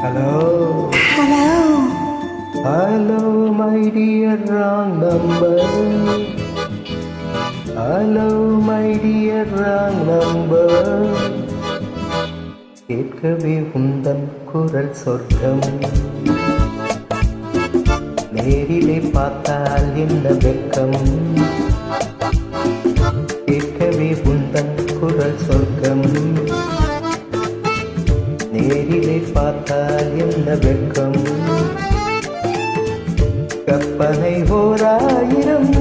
Hello. Hello. Hello, my dear wrong number. Hello, my dear wrong number. கேட்கவே உந்தன் குரல் சொர்க்கம். நேரிலே பார்த்தால் என்ன வெட்கம். கேட்கவே உந்தன் குரல் சொர்க்கம். நேரிலே பார்த்தால் என்ன வெட்கம். கற்பனை ஓராயிரம்,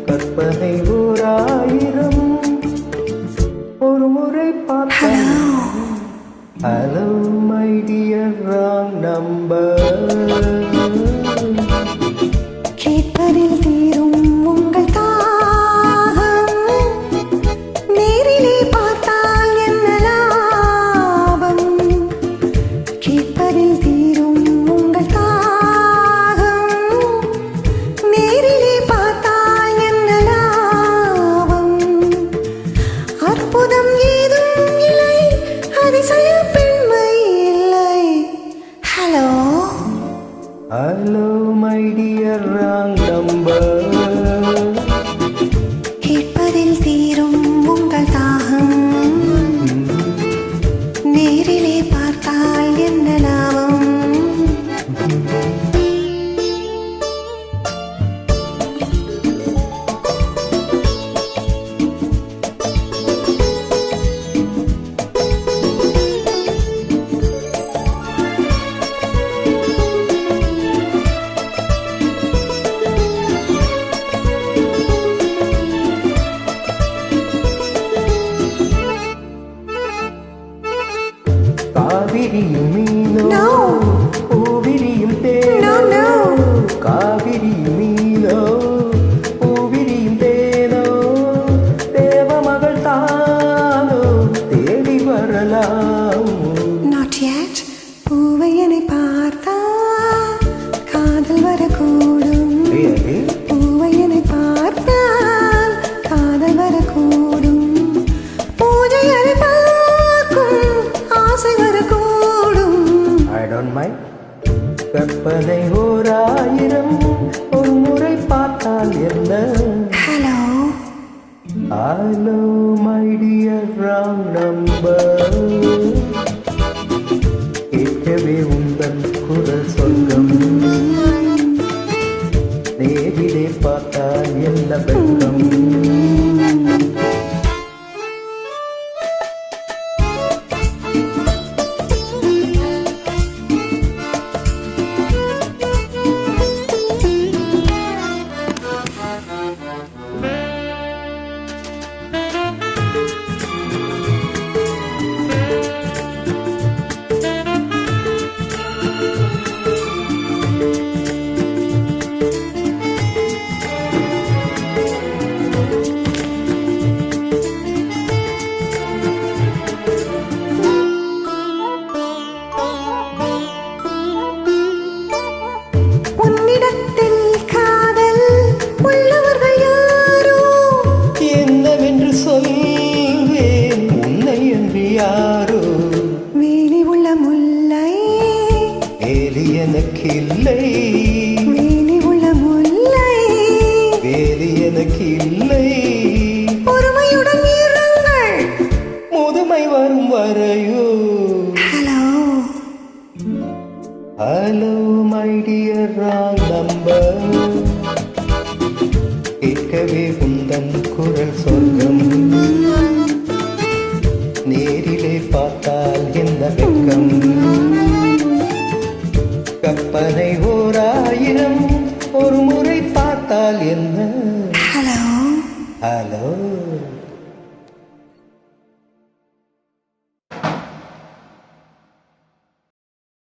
கற்பனை ஓராயிரம், ஒரு முறை பார்த்தால். Hello my dear wrong number. கேட்பதில் தீரும் உங்கள் தாகம், நேரிலே பார்த்தால் என்ன லாபம். கேட்பதில் தீரும் உங்கள் தாகம், நேரிலே பார்த்தால் என்ன லாபம். அற்புதம் ஏதும் இல்லை, அதிசய பெண்மை இல்லை. Hello hello my dear wrong number. கேட்பதில் தீரும் உங்கள் தாகம், நேரிலே பார்த்தால் என்ன லாபம். காவிரியும் மீனோ, பூவிரியும் தேனோ. காவிரியும் மீனோ, பூவிரியும் தேனோ. தேவமகள் தானோ, தேடி வரலாம். Not yet. பூவை என்னை பார்த்தால் காதல் வரக்கூடும். Really? பூவை என்னை பார்த்தால் காதல் வரக்கூடும். பூஜை அதை பார்க்கும் ஆசை வரக்கூடும். I don't mind. கற்பனை ஓராயிரம், ஒரு முறை பார்த்தால் என்ன. Hello hello my dear wrong number. கேட்கவே உந்தன் குரல் சொர்க்கம். நேரிலே பார்த்தால் என்ன வெட்கம். உன்னிடத்தில் காதல் உள்ளவர்கள் யாரோ. என்னவென்று சொல்வேன் உன்னை என்று யாரோ. வேலி உள்ள முல்லை, வேலி எனக்கில்லை. வேலி உள்ள முல்லை, வேலி எனக்கில்லை. பொறுமையுடன் இருங்கள். முதுமை வரும் வரையோ. Hello hello my dear wrong number. கேட்கவே உந்தன் குரல் சொர்க்கம். நேரிலே பார்த்தால் என்ன வெட்கம். கற்பனை ஓராயிரம், ஒரு முறை பார்த்தால் என்ன. Hello hello